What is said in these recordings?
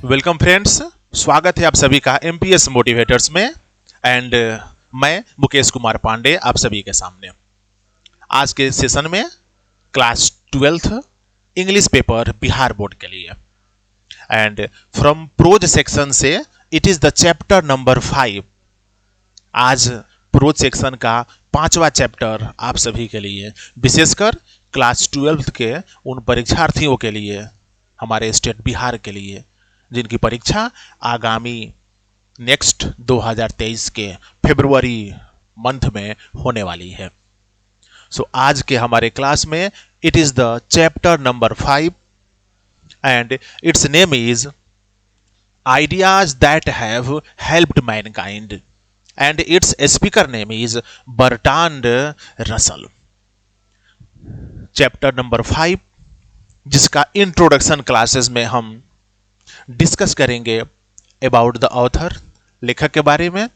Welcome friends, स्वागत है आप सभी का एमपीएस मोटिवेटर्स में। एंड मैं मुकेश कुमार पांडे आप सभी के सामने आज के सेशन में class 12th English paper Bihar board के लिए एंड फ्रॉम प्रोज सेक्शन से it is the chapter number 5। आज प्रोज सेक्शन का 5वां चैप्टर आप सभी के लिए, विशेषकर क्लास 12th के उन परीक्षार्थियों के लिए, हमारे स्टेट बिहार के लिए जिनकी परीक्षा आगामी नेक्स्ट 2023 के फरवरी मंथ में होने वाली है। सो आज के हमारे क्लास में it is the chapter number 5 and it's name is ideas that have helped Mankind and it's speaker name is Bertrand Russell. Chapter number 5 जिसका इंट्रोडक्शन क्लासेस में हम डिस्कस करेंगे अबाउट द ऑथर, लेखक के बारे में,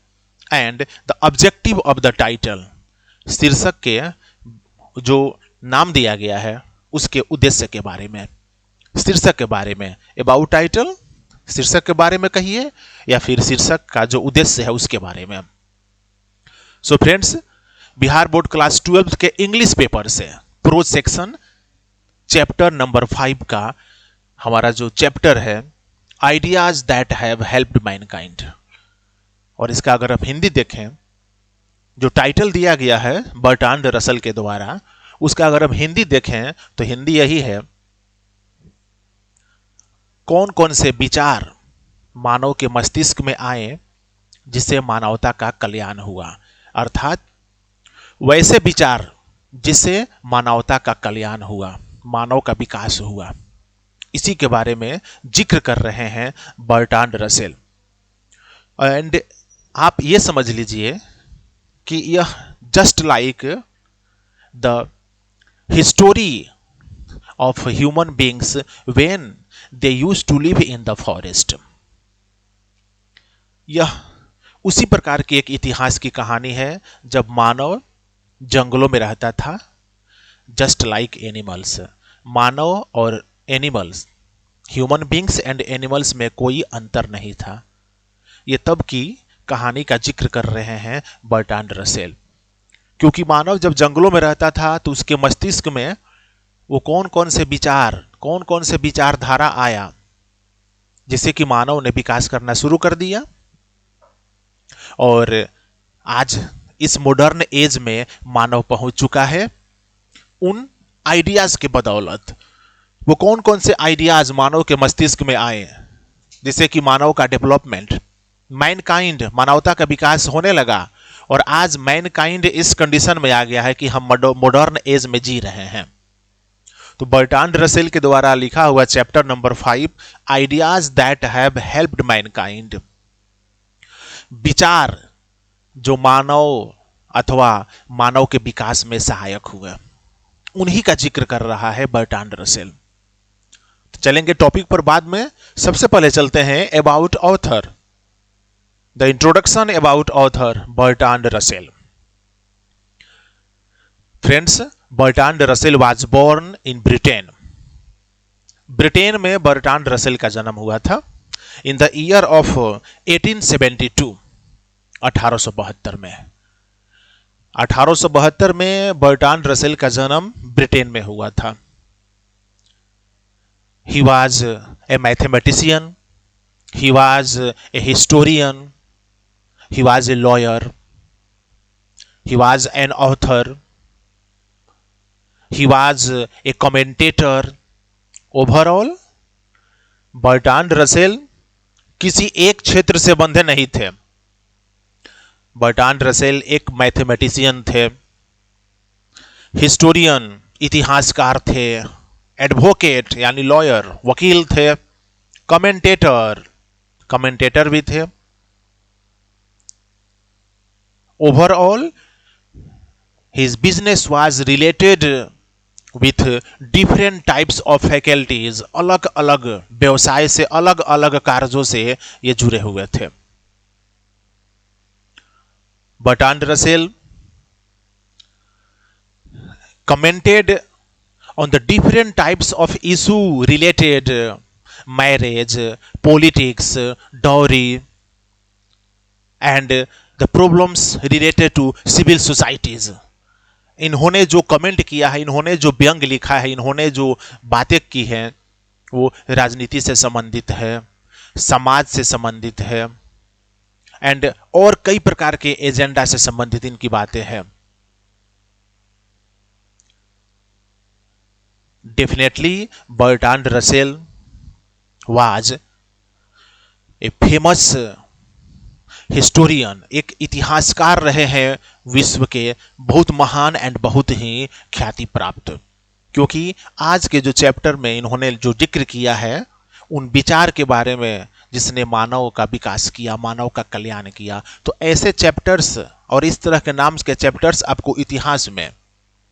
and the objective of the title, शीर्षक के जो नाम दिया गया है उसके उद्देश्य के बारे में, शीर्षक के बारे में। अबाउट टाइटल शीर्षक के बारे में कहिए या फिर शीर्षक का जो उद्देश्य है उसके बारे में। So friends, Bihar board class 12 के इंग्लिश पेपर से प्रोज सेक्शन चैप्टर नंबर 5 का हमारा जो चैप्टर है ideas that have helped Mankind, और इसका अगर आप हिंदी देखें, जो टाइटल दिया गया है बर्ट्रांड रसल के द्वारा, उसका अगर हम हिंदी देखें तो हिंदी यही है, कौन कौन से विचार मानव के मस्तिष्क में आए जिससे मानवता का कल्याण हुआ, अर्थात वैसे विचार जिससे मानवता का कल्याण हुआ, मानव का विकास हुआ, इसी के बारे में जिक्र कर रहे हैं बर्ट्रांड रसेल। एंड आप ये समझ लीजिए कि यह just like the history of human beings when they used to live in the forest. यह उसी प्रकार की एक इतिहास की कहानी है जब मानव जंगलों में रहता था। जस्ट लाइक एनिमल्स, मानव और animals, human beings and animals में कोई अंतर नहीं था। ये तब की कहानी का जिक्र कर रहे हैं बर्ट्रांड रसेल, क्योंकि मानव जब जंगलों में रहता था तो उसके मस्तिष्क में वो कौन कौन से विचारधारा आया जिससे कि मानव ने विकास करना शुरू कर दिया। और आज इस मॉडर्न एज में मानव पहुंच चुका है उन आइडियाज के बदौलत। वो कौन कौन से आइडियाज मानव के मस्तिष्क में आए जिससे कि मानव का डेवलपमेंट, मैनकाइंड, मानवता का विकास होने लगा। और आज मैनकाइंड इस कंडीशन में आ गया है कि हम मॉडर्न एज में जी रहे हैं। तो बर्ट्रांड रसेल के द्वारा लिखा हुआ chapter number 5 ideas that have helped Mankind, विचार जो मानव अथवा मानव के विकास में सहायक हुए, उन्हीं का जिक्र कर रहा है बर्ट्रांड रसेल। तो चलेंगे टॉपिक पर बाद में। सबसे पहले चलते हैं about author, the introduction about author Bertrand Russell. Friends, Bertrand Russell was born in Britain. Britain में बर्ट्रांड रसेल का जन्म हुआ था इन द ईयर ऑफ 1872, 1872 में। 1872 में बर्ट्रांड रसेल का जन्म ब्रिटेन में हुआ था। He was a mathematician, he was a historian, he was a lawyer, he was an author, he was a commentator. Overall, Bertrand Russell किसी एक क्षेत्र से बंधे नहीं थे। बर्ट्रांड रसेल एक मैथमेटिशियन थे, हिस्टोरियन इतिहासकार थे, एडवोकेट यानी लॉयर वकील थे, कमेंटेटर भी थे। Overall his business was related with different types of faculties, अलग अलग व्यवसाय से, अलग अलग कार्यों से ये जुड़े हुए थे। Bertrand Russell commented on the different types of issue related marriage, politics, dowry, and the problems related to civil societies. इन्होंने जो कमेंट किया है, इन्होंने जो व्यंग लिखा है, इन्होंने जो बातें की हैं, वो राजनीति से संबंधित है, समाज से संबंधित है, एंड और कई प्रकार के एजेंडा से संबंधित इनकी बातें हैं. Definitely Bertrand Russell was a famous historian, एक इतिहासकार रहे हैं विश्व के, बहुत महान एंड बहुत ही ख्याति प्राप्त. क्योंकि आज के जो चैप्टर में इन्होंने जो जिक्र किया है उन विचार के बारे में जिसने मानव का विकास किया, मानव का कल्याण किया, तो ऐसे चैप्टर्स और इस तरह के नाम के चैप्टर्स आपको इतिहास में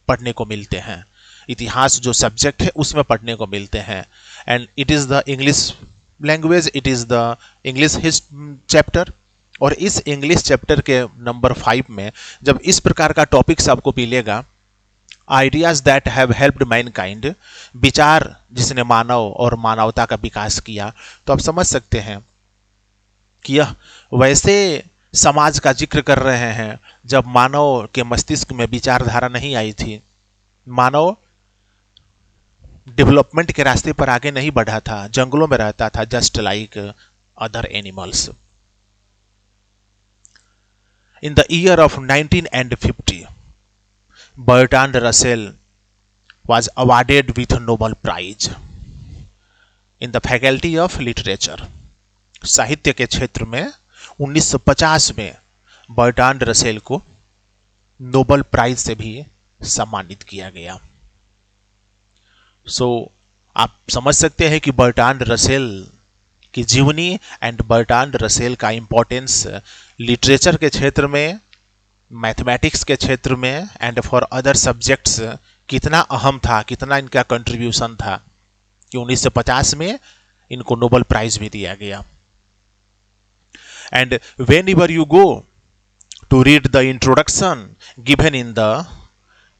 पढ़ने को मिलते हैं. इतिहास जो सब्जेक्ट है उसमें पढ़ने को मिलते हैं. And it is the English language, it is the English chapter. और इस इंग्लिश चैप्टर के नंबर 5 में जब इस प्रकार का टॉपिक्स आपको मिलेगा, ideas that have helped Mankind, विचार जिसने मानव और मानवता का विकास किया, तो आप समझ सकते हैं कि यह वैसे समाज का जिक्र कर रहे हैं जब मानव के मस्तिष्क में विचारधारा नहीं आई थी. मानव डेवलपमेंट के रास्ते पर आगे नहीं बढ़ा था, जंगलों में रहता था, just like other animals. In the year of 1950, Bertrand Russell was awarded with a Nobel Prize in the Faculty of Literature. साहित्य के क्षेत्र में 1950 में बर्ट्रांड रसेल को नोबेल प्राइज से भी सम्मानित किया गया. आप समझ सकते हैं कि बर्ट्रांड रसेल की जीवनी एंड बर्ट्रांड रसेल का इंपॉर्टेंस लिटरेचर के क्षेत्र में, मैथमेटिक्स के क्षेत्र में एंड फॉर अदर सब्जेक्ट्स कितना अहम था, कितना इनका कंट्रीब्यूशन था कि 1950 में इनको नोबेल प्राइज भी दिया गया. And whenever you go to read the introduction given in the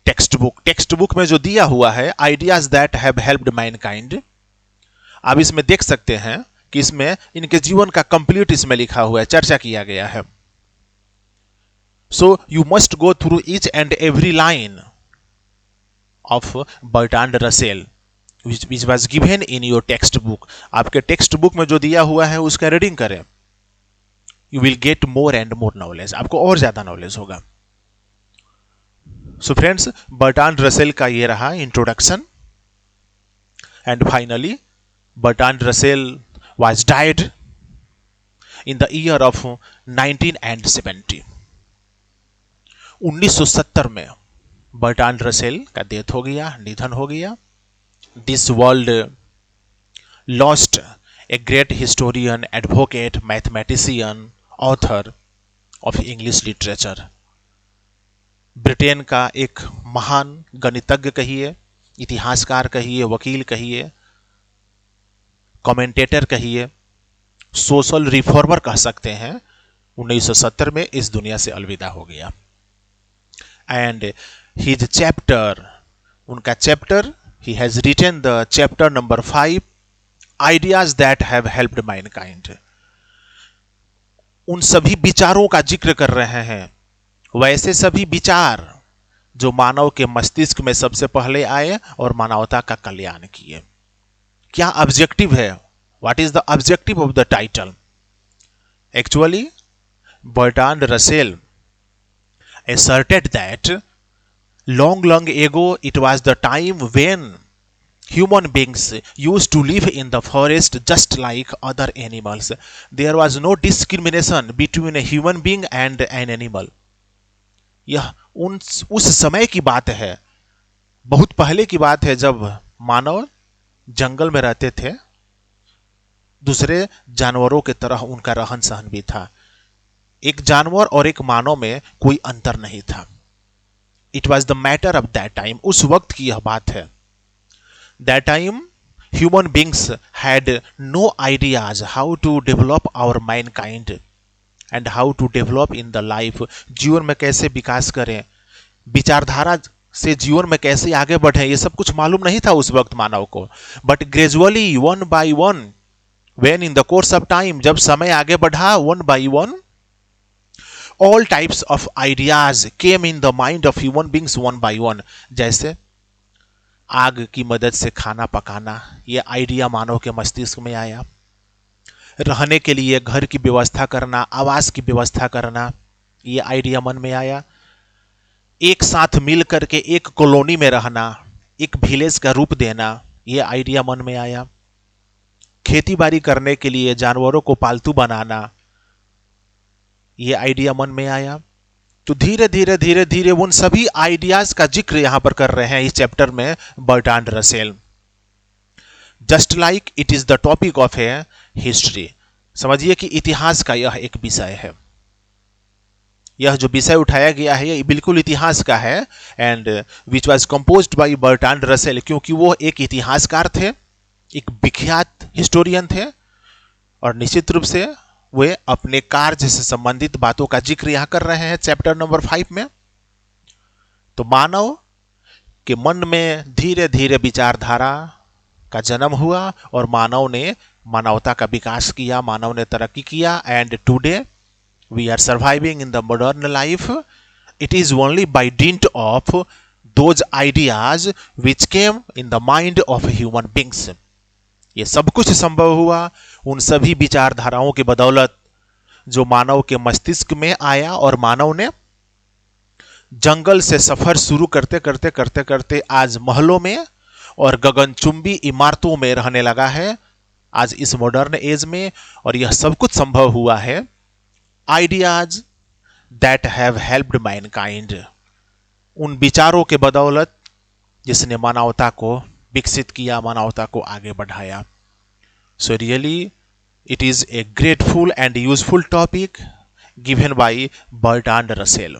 text book में जो दिया हुआ है ideas that have helped mankind, आप इसमें देख सकते हैं कि इसमें इनके जीवन का कंप्लीट इसमें लिखा हुआ है, चर्चा किया गया है. So you must go through each and every line of Bertrand Russell which was given in your text book. आपके टेक्स्ट बुक में जो दिया हुआ है उसका रीडिंग करें, you will get more and more knowledge, आपको और ज्यादा नॉलेज होगा. सो फ्रेंड्स, बर्ट्रांड रसेल का ये रहा introduction. And finally Bertrand Russell was died in the year of 1970. 1970 में बर्ट्रांड रसेल का डेथ हो गया, निधन हो गया. This world lost a great historian, advocate, mathematician, author of English literature. Britain का एक महान गणितज्ञ कहिए, इतिहासकार कहिए, वकील कहिए, कमेंटेटर कहिए, सोशल रिफॉर्मर कह सकते हैं, 1970 में इस दुनिया से अलविदा हो गया. एंड हिज चैप्टर, उनका chapter, he has written the chapter number 5, ideas that have helped mankind. उन सभी विचारों का जिक्र कर रहे हैं, वैसे सभी विचार जो मानव के मस्तिष्क में सबसे पहले आए और मानवता का कल्याण किए. क्या ऑब्जेक्टिव है? What is the objective of the title? Actually Bertrand Russell asserted that long ago it was the time when human beings used to live in the forest just like other animals. There was no discrimination between a human being and an animal. यह उस समय की बात है, बहुत पहले की बात है, जब मानव जंगल में रहते थे, दूसरे जानवरों की तरह उनका रहन सहन भी था. एक जानवर और एक मानव में कोई अंतर नहीं था. It was the matter of that time, उस वक्त की यह बात है. That time human beings had no ideas how to develop our mankind and how to develop in the life. जीवन में कैसे विकास करें, विचारधारा से जीवन में कैसे आगे बढ़े, ये सब कुछ मालूम नहीं था उस वक्त मानव को. But gradually one by one When in the course of time, जब समय आगे बढ़ा, one by one, all types of ideas came in the mind of human beings one by one. जैसे आग की मदद से खाना पकाना, ये आइडिया मानव के मस्तिष्क में आया। रहने के लिए घर की व्यवस्था करना, आवास की व्यवस्था करना, ये आइडिया मन में आया। एक साथ मिल करके एक कॉलोनी में रहना, एक विलेज का रूप देना, ये आइडिया मन में आया। खेती बाड़ी करने के लिए जानवरों को पालतू बनाना, ये आइडिया मन में आया। तो धीरे धीरे धीरे धीरे उन सभी आइडियाज का जिक्र यहां पर कर रहे हैं इस चैप्टर में Bertrand Russell. Just like it is the topic of A history. समझिए कि इतिहास का यह एक विषय है। यह जो विषय उठाया गया है ये बिल्कुल इतिहास का है, and which was composed bye Bertrand Russell, क्योंकि वो एक इतिहासकार थे, एक विख्यात हिस्टोरियन थे, और निश्चित रूप से वे अपने कार्य से संबंधित बातों का जिक्र यहां कर रहे हैं चैप्टर नंबर 5 में। तो मानव के मन में धीरे धीरे विचारधारा का जन्म हुआ और मानव ने मानवता का विकास किया, मानव ने तरक्की किया, and today we are surviving in the modern life. It is only by dint of those ideas which came in the mind of human beings. ये सब कुछ संभव हुआ उन सभी विचारधाराओं की बदौलत जो मानव के मस्तिष्क में आया, और मानव ने जंगल से सफर शुरू करते करते करते करते आज महलों में और गगनचुंबी इमारतों में रहने लगा है आज इस मॉडर्न एज में। और यह सब कुछ संभव हुआ है ideas that have helped mankind, उन विचारों के बदौलत जिसने मानवता को विकसित किया, मानवता को आगे बढ़ाया। So really it is a grateful and useful topic given by Bertrand Russell.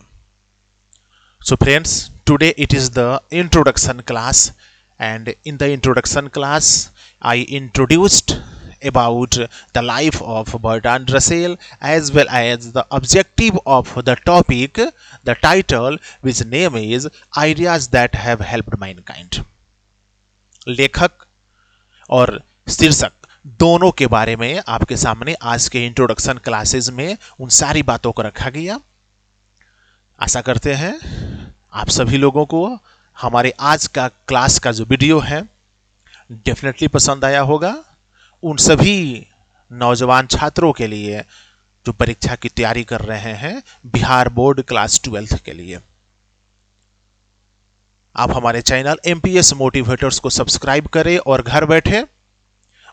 So friends, today it is the introduction class, and in the introduction class I introduced about the life of Bertrand Russell as well as the objective of the topic, the title which name is Ideas that have helped mankind. लेखक और शीर्षक दोनों के बारे में आपके सामने आज के इंट्रोडक्शन क्लासेस में उन सारी बातों को रखा गया। आशा करते हैं आप सभी लोगों को हमारे आज का क्लास का जो वीडियो है डेफिनेटली पसंद आया होगा। उन सभी नौजवान छात्रों के लिए जो परीक्षा की तैयारी कर रहे हैं बिहार बोर्ड क्लास 12 के लिए, आप हमारे चैनल एमपीएस मोटिवेटर्स को सब्सक्राइब करें और घर बैठे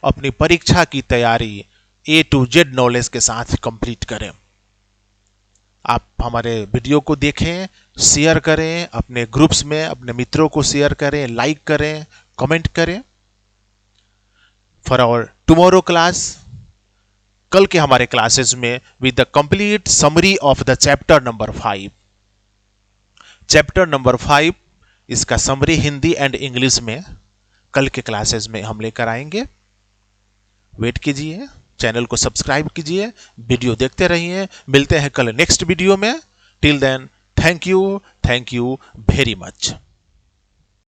अपनी परीक्षा की तैयारी A to Z नॉलेज के साथ कंप्लीट करें। आप हमारे वीडियो को देखें, शेयर करें, अपने ग्रुप्स में अपने मित्रों को शेयर करें, लाइक करें, कमेंट करें। फॉर आवर टुमारो क्लास, कल के हमारे क्लासेस में with the complete summary of the chapter number 5। Chapter number 5 इसका समरी हिंदी एंड इंग्लिश में कल के क्लासेस में हम लेकर आएंगे। वेट कीजिए, चैनल को सब्सक्राइब कीजिए, वीडियो देखते रहिए। मिलते हैं कल नेक्स्ट वीडियो में। Till then, thank you very much.